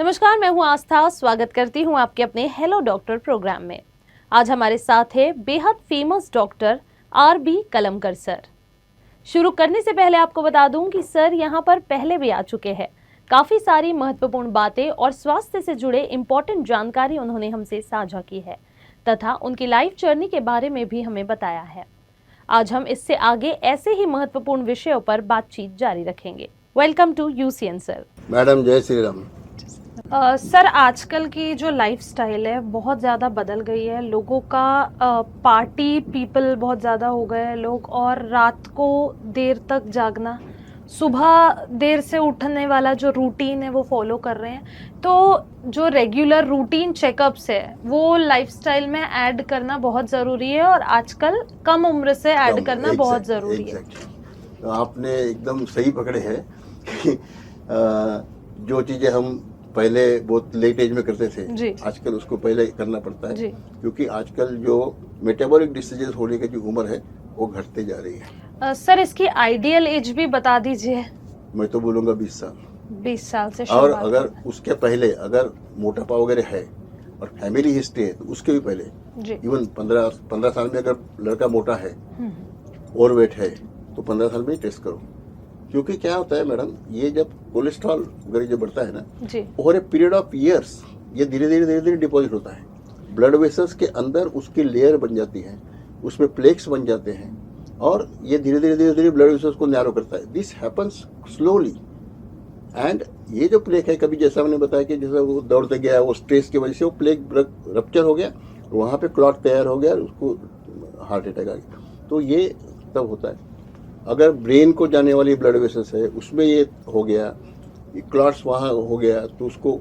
नमस्कार, मैं हूं आस्था। स्वागत करती हूं आपके अपने हेलो डॉक्टर प्रोग्राम में। आज हमारे साथ है बेहद famous doctor RB. Kalamkar sir. शुरू करने से पहले आपको बता दूं कि सर यहां पर पहले भी आ चुके हैं। काफ़ी सारी महत्वपूर्ण बातें और स्वास्थ्य से जुड़े इम्पोर्टेंट जानकारी उन्होंने हमसे साझा की है तथा उनकी लाइफ जर्नी के बारे में भी हमें बताया है। आज हम इससे आगे ऐसे ही महत्वपूर्ण विषयों पर बातचीत जारी रखेंगे। Welcome to UCN sir. Madam जय श्री राम। सर, आजकल की जो लाइफस्टाइल है बहुत ज़्यादा बदल गई है। लोगों का पार्टी पीपल बहुत ज़्यादा हो गए हैं लोग, और रात को देर तक जागना, सुबह देर से उठने वाला जो रूटीन है वो फॉलो कर रहे हैं। तो जो रेगुलर रूटीन चेकअप्स है वो लाइफस्टाइल में ऐड करना बहुत ज़रूरी है, और आजकल कम उम्र से ऐड करना बहुत ज़रूरी है। तो आपने एकदम सही पकड़े हैं कि जो चीज़ें हम पहले बहुत लेट एज में करते थे, आजकल उसको पहले करना पड़ता है, क्योंकि आजकल जो मेटाबॉलिक डिसीजेस होने की जो उम्र है वो घटते जा रही है। सर, इसकी आइडियल एज भी बता दीजिए। मैं तो बोलूँगा 20 साल। 20 साल से और अगर उसके पहले अगर मोटापा वगैरह है और फैमिली हिस्ट्री है तो उसके भी पहले इवन 15 साल में अगर लड़का मोटा है और वेट है तो 15 साल में टेस्ट करो। क्योंकि क्या होता है मैडम, ये जब कोलेस्ट्रॉल वगैरह जो बढ़ता है ना, over a period of years ये धीरे धीरे डिपॉजिट होता है ब्लड वेसल्स के अंदर, उसकी लेयर बन जाती है, उसमें प्लेक्स बन जाते हैं और ये धीरे धीरे ब्लड वेसल्स को नैरो करता है। This happens slowly. एंड ये जो प्लेक है, कभी जैसा मैंने बताया कि जैसा वो दौड़ते गया, वो स्ट्रेस की वजह से वो प्लेक रप्चर हो गया, वहाँ पे क्लॉट तैयार हो गया, उसको हार्ट अटैक आ गया। तो ये तब होता है। अगर ब्रेन को जाने वाली ब्लड वेसल्स है उसमें ये हो गया, क्लॉट्स वहाँ हो गया, तो उसको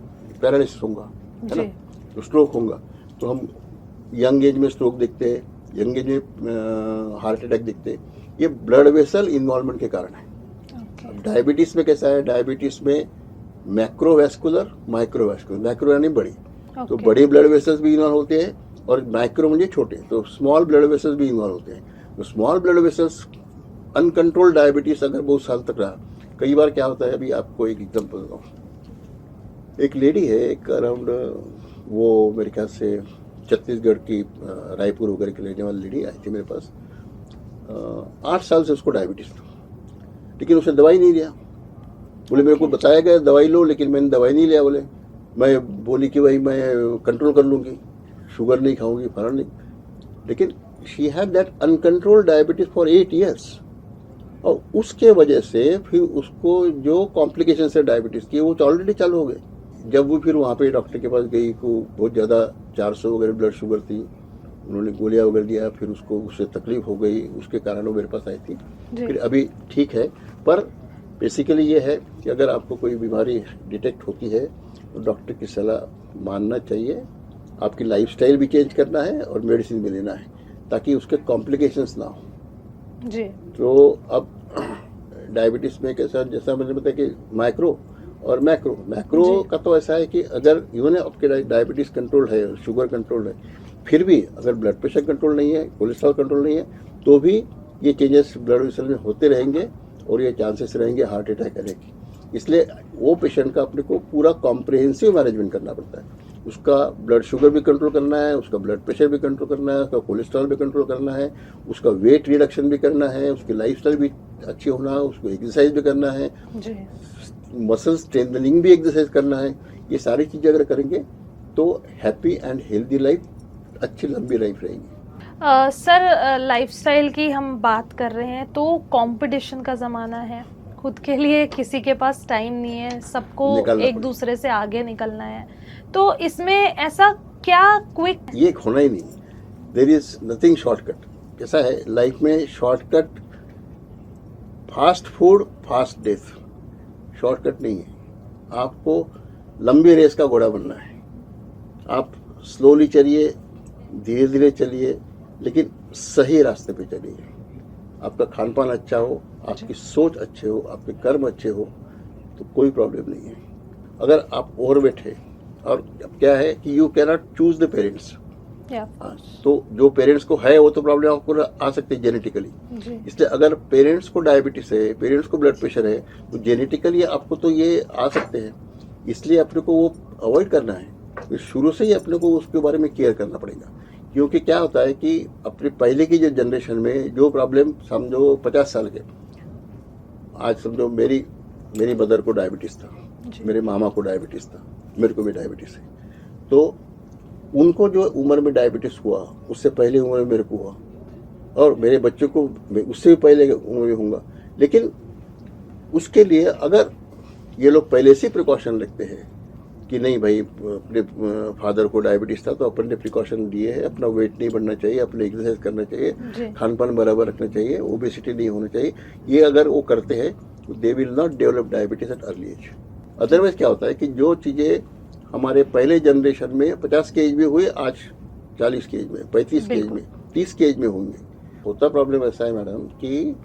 पैरालिसिस होगा, है ना, तो स्ट्रोक होगा। तो हम यंग एज में स्ट्रोक देखते हैं, यंग एज में हार्ट अटैक देखते हैं। ये ब्लड वेसल इन्वॉल्वमेंट के कारण है। अब डायबिटीज में कैसा है, डायबिटीज में मैक्रोवैस्कुलर माइक्रोवैस्कुलर, मैक्रो यानी बड़ी, तो बड़ी ब्लड वेसल्स भी इन्वॉल्व होते हैं, और माइक्रो मुझे छोटे, तो स्मॉल ब्लड वेसल्स भी इन्वॉल्व होते हैं। तो small blood vessels uncontrolled diabetes अगर बहुत साल तक रहा, कई बार क्या होता है, अभी आपको एक एग्जांपल बताऊँ। एक लेडी है, एक अराउंड वो मेरे ख्याल से छत्तीसगढ़ की रायपुर वगैरह के रहने वाली लेडी आई थी मेरे पास। 8 साल से उसको डायबिटीज था, लेकिन उसने दवाई नहीं लिया। बोले मेरे को बताया गया दवाई लो, लेकिन मैंने दवाई नहीं लिया। बोले मैं बोली कि भाई मैं कंट्रोल कर लूँगी, शुगर नहीं खाऊंगी, फला नहीं। लेकिन she had that uncontrolled diabetes for 8 years, और उसके वजह से फिर उसको जो कॉम्प्लिकेशन है डायबिटीज़ की वो ऑलरेडी चालू हो गए। जब वो फिर वहाँ पे डॉक्टर के पास गई, को बहुत ज़्यादा 400 वगैरह ब्लड शुगर थी, उन्होंने गोलियाँ वगैरह दिया, फिर उसको उससे तकलीफ हो गई, उसके कारण वो मेरे पास आई थी। फिर अभी ठीक है, पर बेसिकली ये है कि अगर आपको कोई बीमारी डिटेक्ट होती है तो डॉक्टर की सलाह मानना चाहिए। आपकी लाइफस्टाइल भी चेंज करना है और मेडिसिन भी लेना है, ताकि उसके कॉम्प्लिकेशंस ना हो जी। तो अब डायबिटीज में कैसा, जैसा मैंने बताया कि माइक्रो और मैक्रो का तो ऐसा है कि अगर इवन आपके डायबिटीज कंट्रोल है, शुगर कंट्रोल है, फिर भी अगर ब्लड प्रेशर कंट्रोल नहीं है, कोलेस्ट्रॉल कंट्रोल नहीं है, तो भी ये चेंजेस ब्लड वेसल में होते रहेंगे और ये चांसेस रहेंगे हार्ट अटैक करने की। इसलिए वो पेशेंट का अपने को पूरा कॉम्प्रिहेंसिव मैनेजमेंट करना पड़ता है। उसका ब्लड शुगर भी कंट्रोल करना है, उसका ब्लड प्रेशर भी कंट्रोल करना है, उसका कोलेस्ट्रॉल भी कंट्रोल करना है, उसका वेट रिडक्शन भी करना है, उसकी लाइफस्टाइल भी अच्छी होना है, उसको एक्सरसाइज भी करना है, मसल स्ट्रेंथनिंग भी एक्सरसाइज करना है। ये सारी चीज़ें अगर करेंगे तो हैप्पी एंड हेल्दी लाइफ, अच्छी लंबी लाइफ रहेगी। सर, लाइफस्टाइल की हम बात कर रहे हैं तो कंपटीशन का ज़माना है, खुद के लिए किसी के पास टाइम नहीं है, सबको एक दूसरे से आगे निकलना है। तो इसमें ऐसा क्या क्विक, ये होना ही नहीं, देयर इज नथिंग शॉर्टकट। कैसा है लाइफ में shortcut, fast food fast death, shortcut नहीं है। आपको लंबी रेस का घोड़ा बनना है। आप स्लोली चलिए, धीरे धीरे चलिए, लेकिन सही रास्ते पे चलिए। आपका खान पान अच्छा हो, आपकी सोच अच्छे हो, आपके कर्म अच्छे हो, तो कोई प्रॉब्लम नहीं है। अगर आप ओवरवेट है, और अब क्या है कि you can not choose the parents, तो जो पेरेंट्स को है वो तो प्रॉब्लम आपको आ सकती है जेनेटिकली। इसलिए अगर पेरेंट्स को डायबिटीज है, पेरेंट्स को ब्लड प्रेशर है, तो जेनेटिकली आपको तो ये आ सकते हैं। इसलिए अपने को वो अवॉइड करना है तो शुरू से ही अपने को उसके बारे में केयर करना पड़ेगा। क्योंकि क्या होता है कि अपने पहले की जो जनरेशन में जो प्रॉब्लम समझो 50 साल के, आज समझो मेरी मदर को डायबिटीज़ था, मेरे मामा को डायबिटीज़ था, मेरे को भी डायबिटीज़ है, तो उनको जो उम्र में डायबिटीज़ हुआ उससे पहले उम्र में मेरे को हुआ, और मेरे बच्चों को उससे भी पहले उम्र में होगा। लेकिन उसके लिए अगर ये लोग पहले से प्रिकॉशन रखते हैं कि नहीं भाई अपने फादर को डायबिटीज़ था तो अपन ने प्रिकॉशन लिए है, अपना वेट नहीं बढ़ना चाहिए, अपने एक्सरसाइज करना चाहिए, खान पान बराबर रखना चाहिए, ओबेसिटी नहीं होना चाहिए, ये अगर वो करते हैं तो they will not develop diabetes at early age. Otherwise क्या होता है कि जो चीज़ें हमारे पहले जनरेशन में 50 के एज में हुए, आज 40 के एज में, 35 के एज में, 30 के एज में होंगे। होता प्रॉब्लम ऐसा है मैडम कि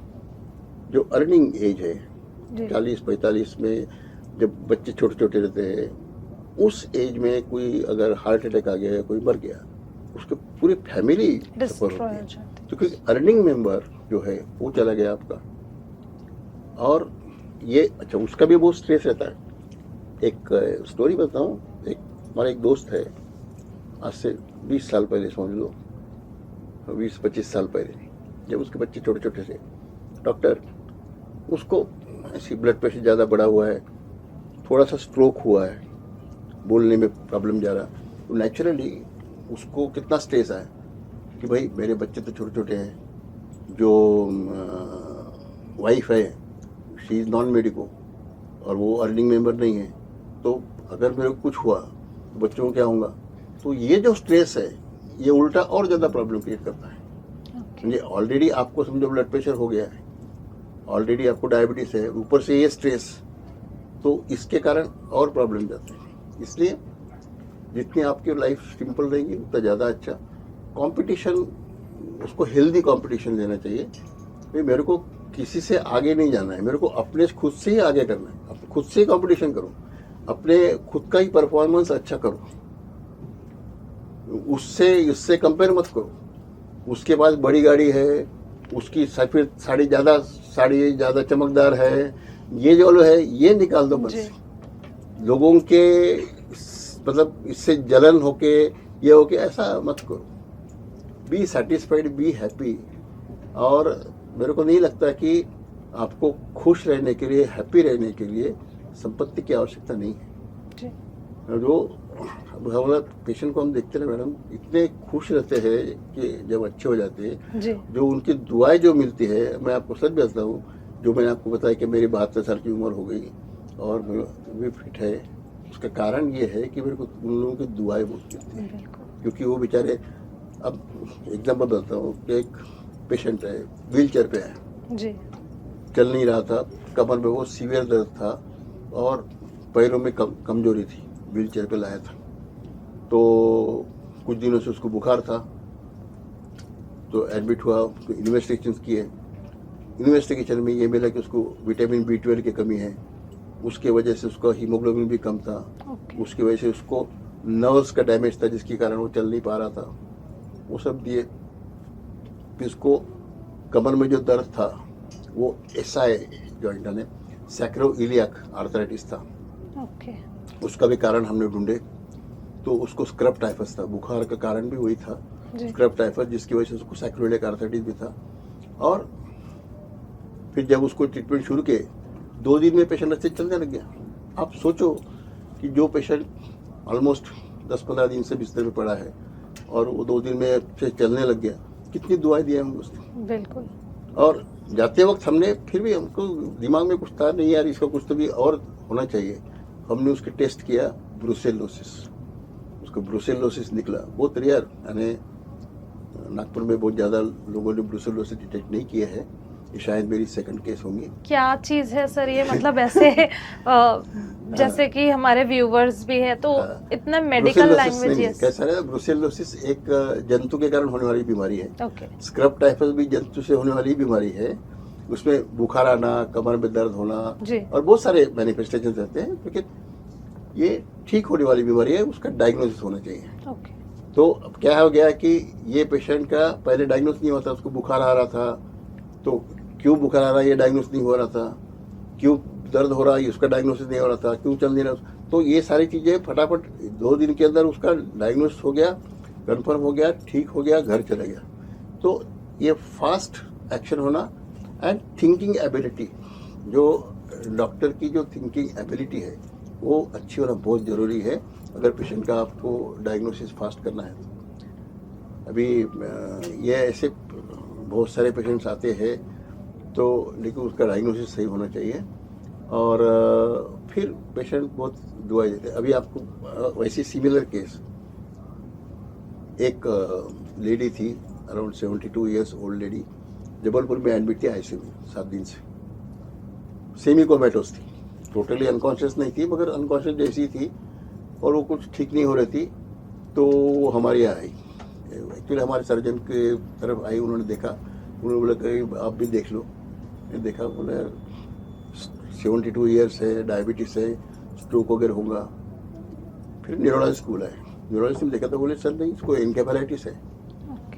जो अर्निंग एज है 40-45 में, जब बच्चे छोटे छोटे रहते हैं, उस एज में कोई अगर हार्ट अटैक आ गया या कोई मर गया, उसकी पूरी फैमिली सफर होती है, क्योंकि अर्निंग मेंबर जो है वो चला गया आपका। और ये अच्छा, उसका भी बहुत स्ट्रेस रहता है। एक स्टोरी बताऊं, हमारा एक दोस्त है, आज से 20 साल पहले समझ लो, 20-25 साल पहले, जब उसके बच्चे छोटे छोटे थे, डॉक्टर उसको ऐसी ब्लड प्रेशर ज़्यादा बढ़ा हुआ है, थोड़ा सा स्ट्रोक हुआ है, बोलने में प्रॉब्लम जा रहा, तो नेचुरली उसको कितना स्ट्रेस आया कि भाई मेरे बच्चे तो छोटे छोटे हैं, जो वाइफ है शी इज़ नॉन मेडिको और वो अर्निंग मेंबर नहीं है, तो अगर मेरे को कुछ हुआ तो बच्चों को क्या होगा। तो ये जो स्ट्रेस है ये उल्टा और ज़्यादा प्रॉब्लम क्रिएट करता है। ये ऑलरेडी आपको समझो ब्लड प्रेशर हो गया है, ऑलरेडी आपको डायबिटीज़ है, ऊपर से ये स्ट्रेस, तो इसके कारण और प्रॉब्लम जाते हैं। इसलिए जितनी आपकी लाइफ सिंपल रहेगी उतना ज़्यादा अच्छा। कंपटीशन, उसको हेल्दी कंपटीशन लेना चाहिए। भाई मेरे को किसी से आगे नहीं जाना है, मेरे को अपने खुद से ही आगे करना है, आप खुद से ही कंपटीशन करो, अपने खुद का ही परफॉर्मेंस अच्छा करो, इससे कंपेयर मत करो। उसके पास बड़ी गाड़ी है, उसकी सफेद साड़ी ज़्यादा चमकदार है, ये जो है ये निकाल दो बस। लोगों के मतलब इससे जलन होके ये होके ऐसा मत करो। Be satisfied, be happy. और मेरे को नहीं लगता कि आपको खुश रहने के लिए, हैप्पी रहने के लिए संपत्ति की आवश्यकता नहीं है। जो हमारा पेशेंट को हम देखते हैं मैडम, इतने खुश रहते हैं कि जब अच्छे हो जाते हैं, जो उनकी दुआएं जो मिलती है, मैं आपको सच बताता हूँ, जो मैंने आपको बताया कि मेरी 72 साल की उम्र हो गई और भी फिट है, उसका कारण ये है कि मेरे को उन लोगों की दुआएं बहुत मिलती हैं। क्योंकि वो बेचारे, अब एग्जाम्पल बताता हूँ कि एक पेशेंट है, व्हील चेयर पे है जी, चल नहीं रहा था, कमर में वो सीवियर दर्द था और पैरों में कमजोरी थी, व्हील चेयर पे लाया था। तो कुछ दिनों से उसको बुखार था, तो एडमिट हुआ, उसको इन्वेस्टिगेशन किए। इन्वेस्टिगेशन में ये मिला कि उसको विटामिन B12 की कमी है, उसके वजह से उसका हीमोग्लोबिन भी कम था, उसकी वजह से उसको नर्व्स का डैमेज था जिसके कारण वो चल नहीं पा रहा था, वो सब दिए। फिर उसको कमर में जो दर्द था वो SI जॉइंट ने सैक्रोइलियाक आर्थराइटिस था, उसका भी कारण हमने ढूंढे, तो उसको स्क्रब टाइफस था, बुखार का कारण भी वही था, स्क्रब टाइफस, जिसकी वजह से उसको सैक्रोइलियाक आर्थराइटिस भी था। और फिर जब उसको ट्रीटमेंट शुरू किए, 2 दिन में पेशेंट अच्छे चलने लग गया। आप सोचो कि जो पेशेंट ऑलमोस्ट 10-15 दिन से बिस्तर में पड़ा है और वो 2 दिन में अच्छे चलने लग गया, कितनी दुआएं दी हम उसने। बिल्कुल। और जाते वक्त हमने फिर भी, हमको दिमाग में कुछ था नहीं यार, इसका कुछ तो भी और होना चाहिए। हमने उसके टेस्ट किया, ब्रुसेलोसिस, उसको ब्रुसेलोसिस निकला, बहुत रेयर, यानी नागपुर में बहुत ज़्यादा लोगों ने ब्रुसेलोसिस डिटेक्ट नहीं किया है, ये शायद मेरी सेकंड केस होंगी। क्या चीज़ है सर ये, मतलब ऐसे जैसे कि हमारे व्यूवर्स भी है तो इतना मेडिकल लैंग्वेज कैसा है। ब्रुसेलोसिस एक जंतु के कारण होने वाली बीमारी है। स्क्रब टाइफस भी जंतु से होने वाली बीमारी है, उसमें बुखार आना, कमर में दर्द होना और बहुत सारे मैनिफेस्टेशन रहते हैं, लेकिन ये ठीक होने वाली बीमारी है, उसका डायग्नोसिस होना चाहिए। तो अब क्या हो गया कि ये पेशेंट का पहले डायग्नोस नहीं होता, उसको बुखार आ रहा था, तो क्यों बुखार आ रहा है ये डायग्नोस नहीं हो रहा था, क्यों दर्द हो रहा है, उसका डायग्नोसिस नहीं हो रहा था, क्यों चल नहीं रहा, तो ये सारी चीज़ें फटाफट 2 दिन के अंदर उसका डायग्नोसिस हो गया, कंफर्म हो गया, ठीक हो गया, घर चला गया। तो ये फास्ट एक्शन होना एंड थिंकिंग एबिलिटी, जो डॉक्टर की जो थिंकिंग एबिलिटी है वो अच्छी होना बहुत ज़रूरी है अगर पेशेंट का आपको डायग्नोसिस फास्ट करना है। अभी ये ऐसे बहुत सारे पेशेंट्स आते हैं तो लेकिन उसका डायग्नोसिस सही होना चाहिए और फिर पेशेंट बहुत दुआएं देते हैं। अभी आपको वैसे सिमिलर केस, एक लेडी थी around 72 years old lady, Jabalpur में एडमिट थी आईसीयू में 7 दिन से, सेमी कोमेटोस थी, टोटली अनकॉन्शियस नहीं थी मगर अनकॉन्शियस जैसी थी और वो कुछ ठीक नहीं हो रही थी। तो वो हमारे यहाँ आई, एक्चुअली हमारे सर्जन के तरफ आई, उन्होंने देखा, उन्होंने बोला कि आप भी देख लो। मैंने देखा, बोला 72 ईयर्स है, डायबिटीज़ है, स्ट्रोक वगैरह होगा। फिर न्यूरोलॉजिस्ट को बुलाया, न्यूरोलॉजिस्ट ने देखा तो बोले सर नहीं, इसको एनकेफेलाइटिस है।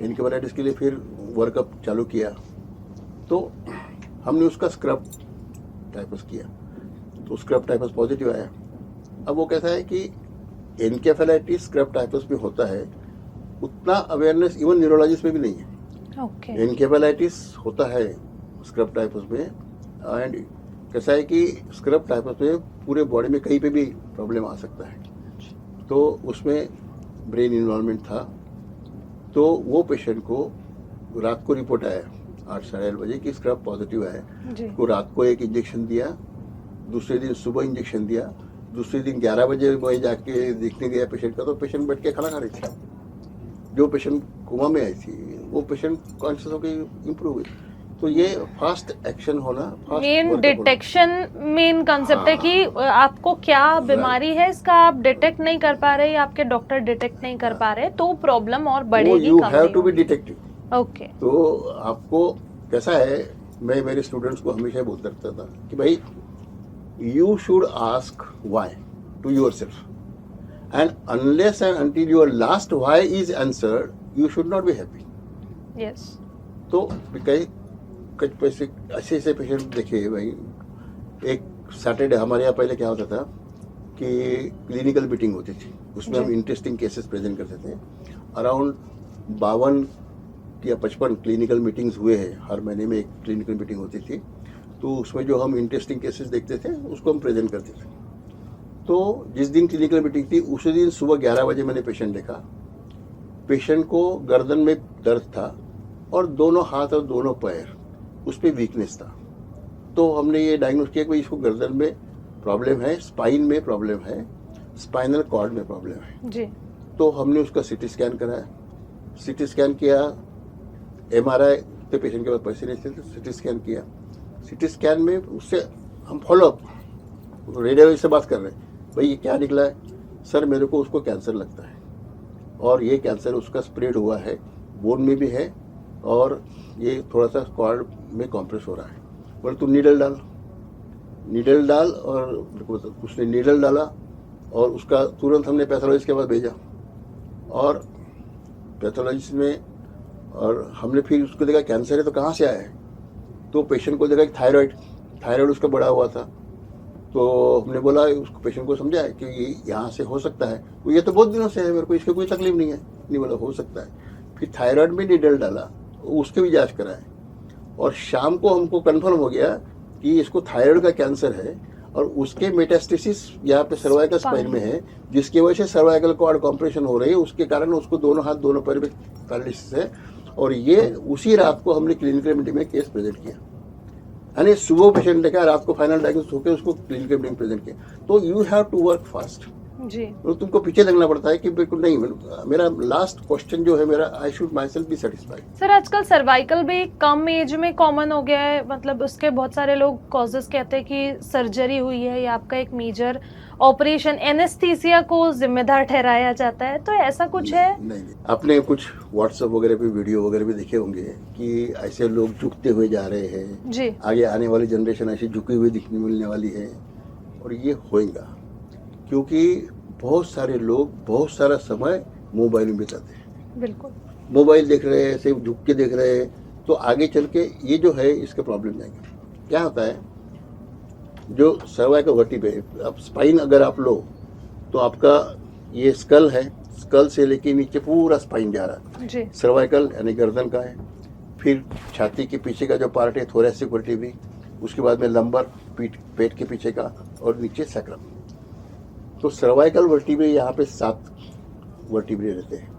एनकेफेलाइटिस के लिए फिर वर्कअप चालू किया तो हमने उसका स्क्रब टाइफस किया तो स्क्रब टाइफस पॉजिटिव आया। अब वो कैसा है कि एनकेफेलाइटिस स्क्रब टाइफस में होता है, उतना अवेयरनेस इवन न्यूरोलॉजिस्ट में भी नहीं है। एनकेफेलाइटिस होता है स्क्रब टाइफस में एंड कैसा है कि स्क्रब टाइफस में पूरे बॉडी में कहीं पे भी प्रॉब्लम आ सकता है। तो उसमें ब्रेन इन्वॉल्वमेंट था। तो वो पेशेंट को रात को रिपोर्ट आया 8 साढ़े 8 बजे कि स्क्रब पॉजिटिव है। को रात को एक इंजेक्शन दिया, दूसरे दिन सुबह इंजेक्शन दिया, दूसरे दिन 11 बजे मैं जाके देखने गया पेशेंट का तो पेशेंट बैठ के खाना खा रही थी। जो पेशेंट कोमा में आई थी वो पेशेंट कॉन्शियस होकर इम्प्रूव हुई। तो ये फास्ट एक्शन होना, मेन डिटेक्शन मेन कंसेप्ट है कि आपको क्या बीमारी है, इसका आप डिटेक्ट नहीं कर पा रहे, आपके डॉक्टर डिटेक्ट नहीं कर पा रहे तो प्रॉब्लम और बढ़ेगी। You have to be detective. Okay, तो आपको कैसा है, मैं मेरे स्टूडेंट्स को हमेशा बोलता रहता था कि भाई you should ask why to yourself and unless and until your last why is answered you should not be happy. Yes. तो कुछ पैसे ऐसे पेशेंट देखे भाई। एक सैटरडे हमारे यहाँ पहले क्या होता था कि क्लिनिकल मीटिंग होती थी, उसमें हम इंटरेस्टिंग केसेस प्रेजेंट करते थे। अराउंड 52 या 55 क्लिनिकल मीटिंग्स हुए हैं, हर महीने में एक क्लिनिकल मीटिंग होती थी। तो उसमें जो हम इंटरेस्टिंग केसेस देखते थे उसको हम प्रेजेंट करते थे। तो जिस दिन क्लिनिकल मीटिंग थी उसी दिन सुबह 11 बजे मैंने पेशेंट देखा। पेशेंट को गर्दन में दर्द था और दोनों हाथ और दोनों पैर उस पर वीकनेस था। तो हमने ये डायग्नोस किया कि इसको गर्दन में प्रॉब्लम है, स्पाइन में प्रॉब्लम है, स्पाइनल कॉर्ड में प्रॉब्लम है जी। तो हमने उसका सीटी स्कैन कराया, सीटी स्कैन किया, एमआरआई पे पेशेंट के पास पैसे नहीं थे तो सीटी स्कैन किया। सीटी स्कैन में उससे हम फॉलोअप रेडियोलॉजिस्ट से बात कर रहे हैं, भाई ये क्या निकला है? सर मेरे को उसको कैंसर लगता है और ये कैंसर उसका स्प्रेड हुआ है, बोन में भी है और ये थोड़ा सा कॉर्ड में कॉम्प्रेस हो रहा है। बोले तू नीडल डाल और उसने नीडल डाला और उसका तुरंत हमने पैथोलॉजिस्ट के पास भेजा और पैथोलॉजिस्ट में और हमने फिर उसको देखा कैंसर है तो कहाँ से आया है। तो पेशेंट को देखा कि थायराइड उसका बढ़ा हुआ था। तो हमने बोला उसको, पेशेंट को समझाया कि ये यहाँ से हो सकता है। तो ये तो बहुत दिनों से है, मेरे को इसकी कोई तकलीफ नहीं है। नहीं बोला हो सकता है। फिर थायराइड में नीडल डाला, उसके भी जांच कराए और शाम को हमको कंफर्म हो गया कि इसको थायराइड का कैंसर है और उसके मेटास्टेसिस यहाँ पे सर्वाइकल स्पाइन में है, जिसकी वजह से सर्वाइकल कॉर्ड कॉम्प्रेशन हो रही है, उसके कारण उसको दोनों हाथ दोनों पैर में पैरालिसिस है। और ये उसी रात को हमने क्लिनिकल मीटिंग में केस प्रेजेंट किया, यानी सुबह पेशेंट देखा, रात को फाइनल डायग्नोसिस होकर उसको क्लिनिकल मीटिंग प्रेजेंट किया। तो you have to work fast ji. तो तुमको पीछे लगना पड़ता है कि बिल्कुल नहीं। मेरा लास्ट क्वेश्चन जो है मेरा, I should my self be satisfied. Sir आजकल सर्वाइकल भी कम एज में कॉमन हो गया है, मतलब उसके बहुत सारे लोग कॉजेस कहते हैं कि सर्जरी हुई है या आपका एक मेजर ऑपरेशन, एनेस्थीसिया को जिम्मेदार ठहराया जाता है, तो ऐसा कुछ है? नहीं। आपने कुछ व्हाट्सएप वगैरह पे वीडियो वगैरह भी देखे होंगे कि ऐसे लोग झुकते हुए जा रहे हैं जी। आगे आने वाली जनरेशन ऐसी झुकी हुई दिखने मिलने वाली है और ये होएगा क्योंकि बहुत सारे लोग बहुत सारा समय मोबाइल में बिताते हैं। बिल्कुल, मोबाइल देख रहे हैं, सिर्फ झुक के देख रहे हैं, तो आगे चल के ये जो है इसका प्रॉब्लम जाएगा। क्या होता है, जो सर्वाइकल वर्टिब्रे, अब स्पाइन अगर आप लो तो आपका ये स्कल है, स्कल से लेके नीचे पूरा स्पाइन जा रहा है। सर्वाइकल यानी गर्दन का है, फिर छाती के पीछे का जो पार्ट है थोरेसिक वर्टिब्रे, उसके बाद में लंबर पेट के पीछे का, और नीचे सैक्रम। तो सर्वाइकल वर्टिब्रे यहाँ पे 7 वर्टिब्रे रहते हैं।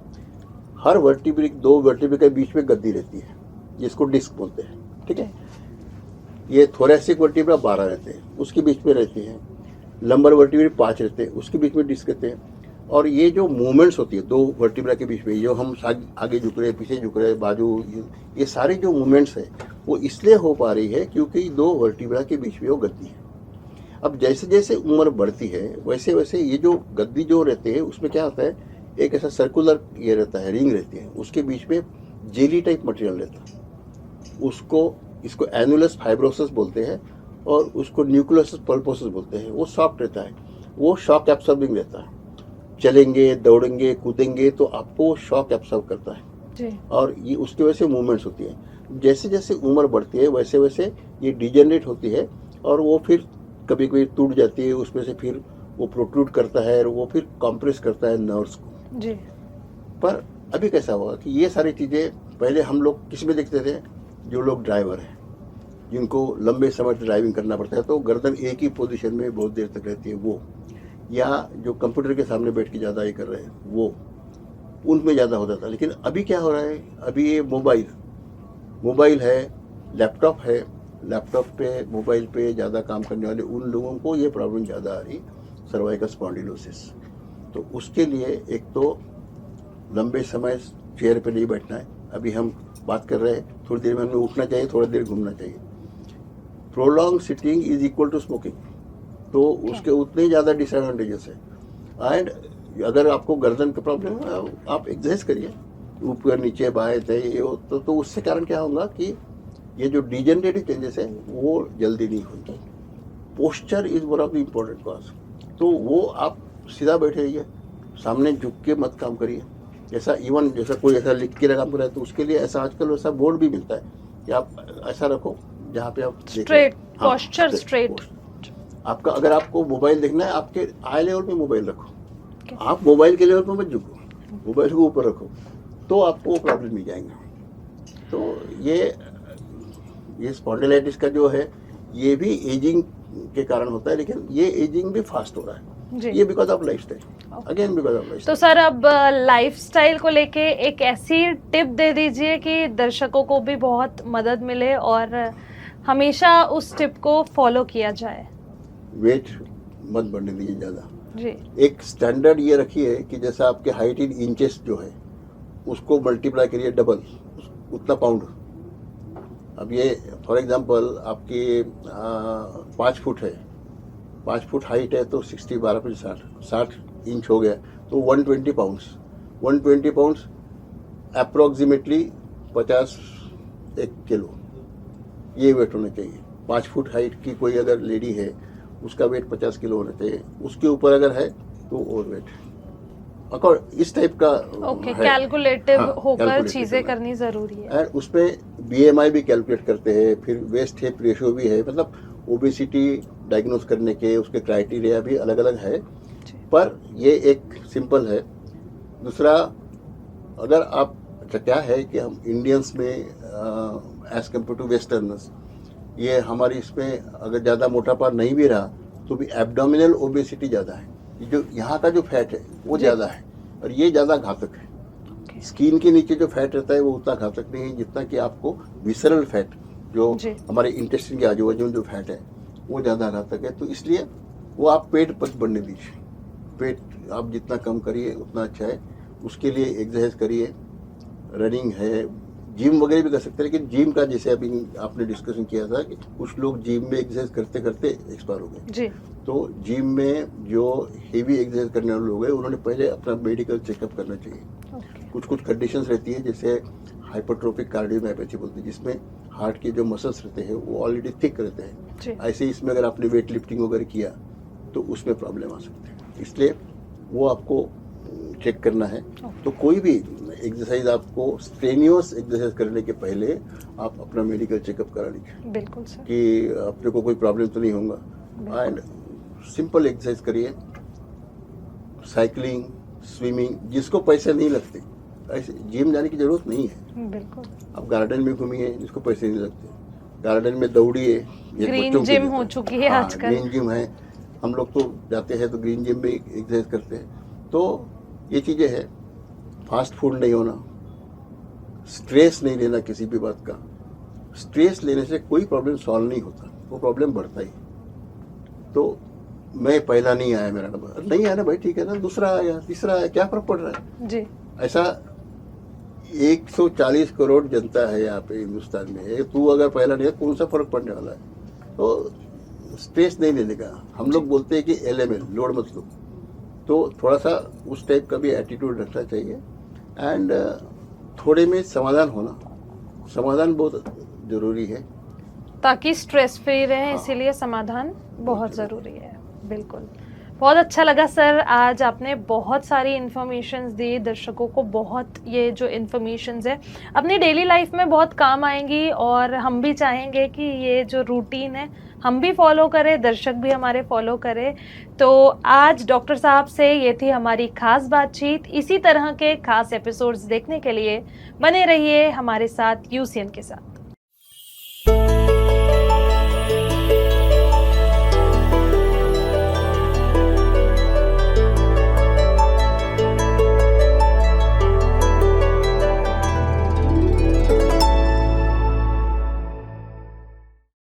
हर वर्टिब्रे 2 वर्टिब्रे के बीच में गद्दी रहती है, जिसको डिस्क बोलते हैं, ठीक है। ये थोरेसिक वर्टिब्रा 12 रहते हैं, उसके बीच में रहते हैं। लंबर वर्टिब्रे 5 रहते हैं, उसके बीच में डिस्क रहते हैं। और ये जो मूवमेंट्स होती है 2 वर्टिब्रा के बीच में, जो हम आगे झुक रहे, पीछे झुक रहे, बाजू, ये सारे जो मूवमेंट्स है वो इसलिए हो पा रही है क्योंकि 2 वर्टिब्रा के बीच में वो गद्दी है। अब जैसे जैसे उम्र बढ़ती है वैसे वैसे ये जो गद्दी जो रहते हैं उसमें क्या होता है, एक ऐसा सर्कुलर ये रहता है, रिंग रहती है, उसके बीच में जेली टाइप मटेरियल रहता है। इसको एनुलस फाइब्रोसिस बोलते हैं और उसको न्यूक्लियस पल्पोसिस बोलते हैं। वो सॉफ्ट रहता है, वो शॉक एब्सॉर्बिंग रहता है। चलेंगे, दौड़ेंगे, कूदेंगे तो आपको शॉक एब्सॉर्ब करता है जी। और ये उसकी वजह से मूवमेंट्स होती है। जैसे जैसे उम्र बढ़ती है वैसे वैसे ये डिजेनरेट होती है और वो फिर कभी कभी टूट जाती है, उसमें से फिर वो प्रोट्रूड करता है और वो फिर कॉम्प्रेस करता है नर्व्स को जी। पर अभी कैसा हुआ कि ये सारी चीज़ें पहले हम लोग किस में देखते थे, जो लोग ड्राइवर हैं जिनको लंबे समय तक ड्राइविंग करना पड़ता है तो गर्दन एक ही पोजीशन में बहुत देर तक रहती है, वो, या जो कंप्यूटर के सामने बैठ के ज़्यादा ये कर रहे हैं वो, उनमें ज़्यादा होता था। लेकिन अभी क्या हो रहा है, अभी ये मोबाइल है, लैपटॉप है, लैपटॉप पे, मोबाइल पे ज़्यादा काम करने वाले उन लोगों को ये प्रॉब्लम ज़्यादा आ रही, सर्वाइकल स्पॉन्डिलोसिस। तो उसके लिए एक तो लंबे समय चेयर पे नहीं बैठना है, अभी हम बात कर रहे हैं, थोड़ी देर में हमें उठना चाहिए, थोड़ी देर घूमना चाहिए। Prolong sitting is equal to smoking, तो उसके उतने ज़्यादा डिसएडवांटेजेस है। एंड अगर आपको गर्दन का प्रॉब्लम है, आप एक्सरसाइज करिए, ऊपर नीचे बाएं दाएं, तो उससे कारण क्या होगा कि ये जो डिजेनरेटिव चेंजेस है वो जल्दी नहीं होंगे। Posture is one of the important cause, तो वो आप सीधा बैठे रहिए, सामने झुक के मत काम करिए। जैसा कोई ऐसा लिख के काम कर रहा है तो उसके लिए ऐसा आजकल वैसा बोर्ड भी मिलता है कि आप ऐसा रखो जहाँ पे आप स्ट्रेट पोस्चर, स्ट्रेट। आपका अगर आपको मोबाइल देखना है, आपके आई लेवल पे मोबाइल रखो, आप मोबाइल के लेवल पे मत झुको, मोबाइल को ऊपर रखो, तो आपको प्रॉब्लम नहीं जाएगा। तो ये स्पॉन्डिलाइटिस का जो है ये भी एजिंग के कारण होता है, लेकिन ये एजिंग भी फास्ट हो रहा है, ये because of lifestyle, again because of lifestyle. तो सर अब लाइफस्टाइल को लेके एक ऐसी टिप दे दीजिए कि दर्शकों को भी बहुत मदद मिले और हमेशा उस टिप को फॉलो किया जाए। वेट मत बढ़ने दीजिए ज़्यादा जी। एक स्टैंडर्ड ये रखिए कि जैसा आपके हाइट इन इंचेस जो है उसको मल्टीप्लाई करिए डबल, उतना पाउंड। अब ये फॉर एग्जांपल आपकी 5 फुट है, 5 फुट हाइट है तो 60 12 पे 60 इंच हो गया तो 120 पाउंड्स, 120 पाउंड्स अप्रोक्सीमेटली 51 किलो ये वेट होना चाहिए। 5 फुट हाइट की कोई अगर लेडी है उसका वेट 50 किलो होना चाहिए, उसके ऊपर अगर है तो ओवर वेट। इस टाइप का कैलकुलेटिव होकर चीजें करनी जरूरी है। उसमें BMI भी कैलकुलेट करते हैं, फिर वेस्ट हिप रेशियो भी है, मतलब ओबेसिटी डायग्नोस करने के उसके क्राइटेरिया भी अलग अलग है, पर ये एक सिंपल है। दूसरा, अगर आप क्या है कि हम इंडियंस में एज कम्पेयर टू वेस्टर्नर्स, ये हमारी इसमें अगर ज़्यादा मोटापा नहीं भी रहा तो भी एब्डोमिनल ओबेसिटी ज़्यादा है, जो यहाँ का जो फैट है वो ज़्यादा है और ये ज़्यादा घातक है। स्किन के नीचे जो फैट रहता है वो उतना घातक नहीं है जितना कि आपको विसरल फैट, जो हमारे इंटेस्टाइन के आजू बाजू जो फैट है वो ज़्यादा घातक है। तो इसलिए वो आप पेट पर बढ़ने दीजिए, पेट आप जितना कम करिए उतना अच्छा है। उसके लिए एक्सरसाइज करिए, रनिंग है, जिम वगैरह भी कर सकते हैं। लेकिन जिम का जैसे अभी आपने डिस्कशन किया था कि कुछ लोग जिम में एक्सरसाइज करते करते एक्सपायर हो गए, तो जिम में जो हेवी एक्सरसाइज करने वाले लोग हैं उन्होंने पहले अपना मेडिकल चेकअप करना चाहिए। कुछ कंडीशंस रहती है जैसे हाइपरट्रोफिक कार्डियोमायोपैथी बोलते हैं, जिसमें हार्ट के जो मसल्स रहते हैं वो ऑलरेडी थिक रहते हैं। ऐसे ही इसमें अगर आपने वेट लिफ्टिंग वगैरह किया तो उसमें प्रॉब्लम आ सकती है, इसलिए वो आपको चेक करना है। तो कोई भी एक्सरसाइज आपको स्ट्रेनियस एक्सरसाइज करने के पहले आप अपना मेडिकल चेकअप करा लीजिए, बिल्कुल सर, कि अपने को कोई प्रॉब्लम तो नहीं होगा। एंड सिंपल एक्सरसाइज करिए, साइकिलिंग, स्विमिंग, जिसको पैसे नहीं लगते, ऐसे जिम जाने की जरूरत नहीं है। बिल्कुल। आप गार्डन में घूमिए, जिसको पैसे नहीं लगते, गार्डन में दौड़िए। ग्रीन जिम हो चुकी है आजकल। ग्रीन जिम है, हम लोग तो जाते हैं तो ग्रीन जिम में एक्सरसाइज करते हैं। तो ये चीज़ें हैं। फास्ट फूड नहीं होना, स्ट्रेस नहीं लेना किसी भी बात का। स्ट्रेस लेने से कोई प्रॉब्लम सॉल्व नहीं होता, वो प्रॉब्लम बढ़ता ही। तो मैं पहला नहीं आया, मेरा नंबर नहीं आया ना भाई, ठीक है ना, दूसरा आया, तीसरा आया, क्या फर्क पड़ रहा है जी। ऐसा 140 करोड़ जनता है यहाँ पे हिंदुस्तान में, तू अगर पहला नहीं है कौन सा फर्क पड़ने वाला है। तो स्ट्रेस नहीं लेने का, हम लोग बोलते हैं कि LML, लोड मत लो। तो थोड़ा सा उस टाइप का भी एटीट्यूड रखना चाहिए। एंड थोड़े में समाधान होना, समाधान बहुत ज़रूरी है ताकि स्ट्रेस फ्री रहे, इसीलिए समाधान बहुत ज़रूरी है। बिल्कुल, बहुत अच्छा लगा सर, आज आपने बहुत सारी इन्फॉर्मेशंस दी दर्शकों को। बहुत ये जो इन्फॉर्मेशंस है अपनी डेली लाइफ में बहुत काम आएंगी, और हम भी चाहेंगे कि ये जो रूटीन है हम भी फॉलो करें, दर्शक भी हमारे फॉलो करें। तो आज डॉक्टर साहब से ये थी हमारी खास बातचीत। इसी तरह के खास एपिसोड्स देखने के लिए बने रहिए हमारे साथ UCN के साथ।